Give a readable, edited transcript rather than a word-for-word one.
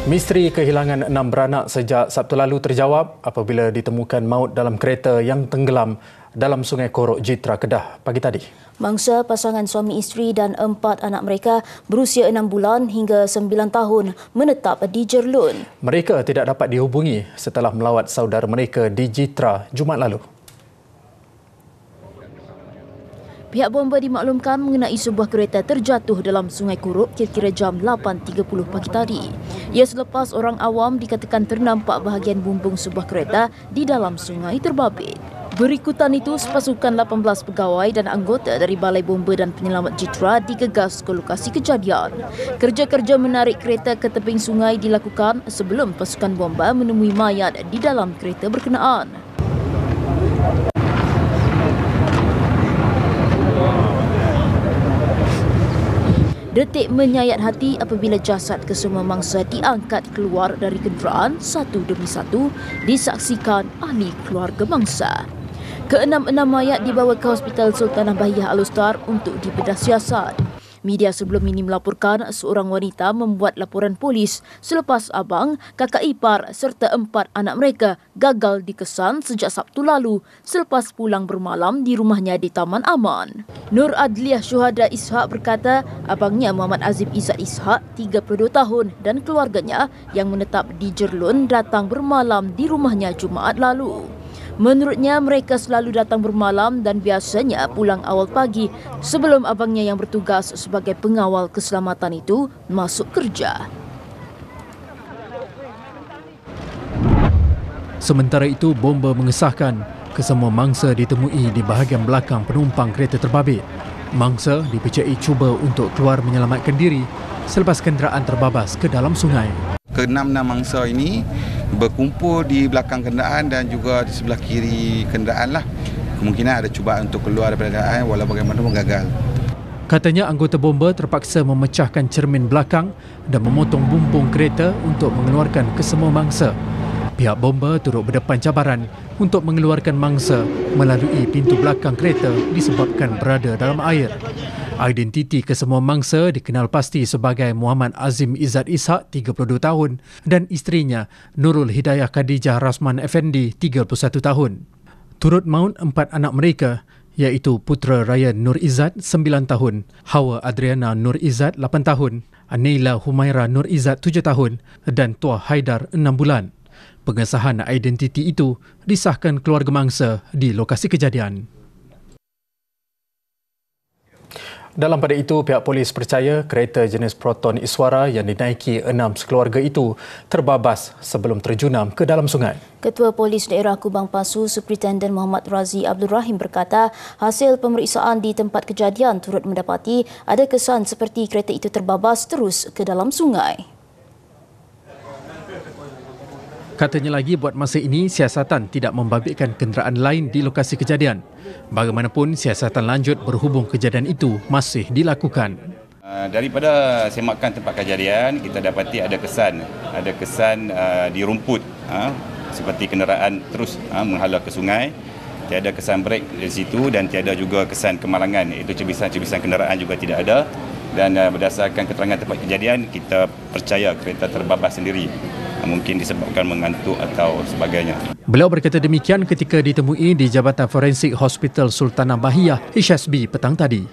Misteri kehilangan 6 beranak sejak Sabtu lalu terjawab apabila ditemukan maut dalam kereta yang tenggelam dalam Sungai Korok Jitra, Kedah pagi tadi. Mangsa pasangan suami isteri dan 4 anak mereka berusia 6 bulan hingga 9 tahun menetap di Jerlun. Mereka tidak dapat dihubungi setelah melawat saudara mereka di Jitra Jumaat lalu. Pihak bomba dimaklumkan mengenai sebuah kereta terjatuh dalam Sungai Korok kira-kira jam 8.30 pagi tadi. Ia selepas orang awam dikatakan ternampak bahagian bumbung sebuah kereta di dalam sungai terbabit. Berikutan itu, sepasukan 18 pegawai dan anggota dari Balai Bomba dan Penyelamat Jitra digegas ke lokasi kejadian. Kerja-kerja menarik kereta ke tebing sungai dilakukan sebelum pasukan bomba menemui mayat di dalam kereta berkenaan. Detik menyayat hati apabila jasad kesemua mangsa diangkat keluar dari kenderaan satu demi satu disaksikan ahli keluarga mangsa. Keenam-enam mayat dibawa ke Hospital Sultanah Bahiyah Al-Ustar untuk dibedah siasat. Media sebelum ini melaporkan seorang wanita membuat laporan polis selepas abang, kakak ipar serta 4 anak mereka gagal dikesan sejak Sabtu lalu selepas pulang bermalam di rumahnya di Taman Aman. Nur Adliah Syuhada Ishak berkata abangnya Muhammad Azim Izzat Ishak, 32 tahun dan keluarganya yang menetap di Jerlun datang bermalam di rumahnya Jumaat lalu. Menurutnya, mereka selalu datang bermalam dan biasanya pulang awal pagi sebelum abangnya yang bertugas sebagai pengawal keselamatan itu masuk kerja. Sementara itu, bomba mengesahkan kesemua mangsa ditemui di bahagian belakang penumpang kereta terbabit. Mangsa dipercayai cuba untuk keluar menyelamatkan diri selepas kenderaan terbabas ke dalam sungai. Ke-6 mangsa ini berkumpul di belakang kenderaan dan juga di sebelah kiri kenderaan lah. Kemungkinan ada cubaan untuk keluar daripada kenderaan walau bagaimanapun gagal. Katanya anggota bomba terpaksa memecahkan cermin belakang dan memotong bumbung kereta untuk mengeluarkan kesemua mangsa. Pihak bomba turut berdepan cabaran untuk mengeluarkan mangsa melalui pintu belakang kereta disebabkan berada dalam air. Identiti kesemua mangsa dikenal pasti sebagai Muhammad Azim Izzat Ishak, 32 tahun dan isterinya Nurul Hidayah Khadijah Rasman Effendi, 31 tahun. Turut maut 4 anak mereka iaitu putera Ryan Nur Izzat, 9 tahun, Hawa Adriana Nur Izzat, 8 tahun, Neila Humaira Nur Izzat, 7 tahun dan Tuah Haidar, 6 bulan. Pengesahan identiti itu disahkan keluarga mangsa di lokasi kejadian. Dalam pada itu, pihak polis percaya kereta jenis Proton Iswara yang dinaiki 6 sekeluarga itu terbabas sebelum terjunam ke dalam sungai. Ketua Polis Daerah Kubang Pasu, Superintenden Muhammad Razi Abdul Rahim berkata, hasil pemeriksaan di tempat kejadian turut mendapati ada kesan seperti kereta itu terbabas terus ke dalam sungai. Katanya lagi, buat masa ini siasatan tidak membabitkan kenderaan lain di lokasi kejadian. Bagaimanapun, siasatan lanjut berhubung kejadian itu masih dilakukan. Daripada semakan tempat kejadian, kita dapati ada kesan di rumput, seperti kenderaan terus menghala ke sungai. Tiada kesan brek di situ dan tiada juga kesan kemalangan, iaitu cebisan-cebisan kenderaan juga tidak ada. Dan berdasarkan keterangan tempat kejadian, kita percaya kereta terbabas sendiri. Mungkin disebabkan mengantuk atau sebagainya. Beliau berkata demikian ketika ditemui di Jabatan Forensik Hospital Sultanah Bahiyah HSB petang tadi.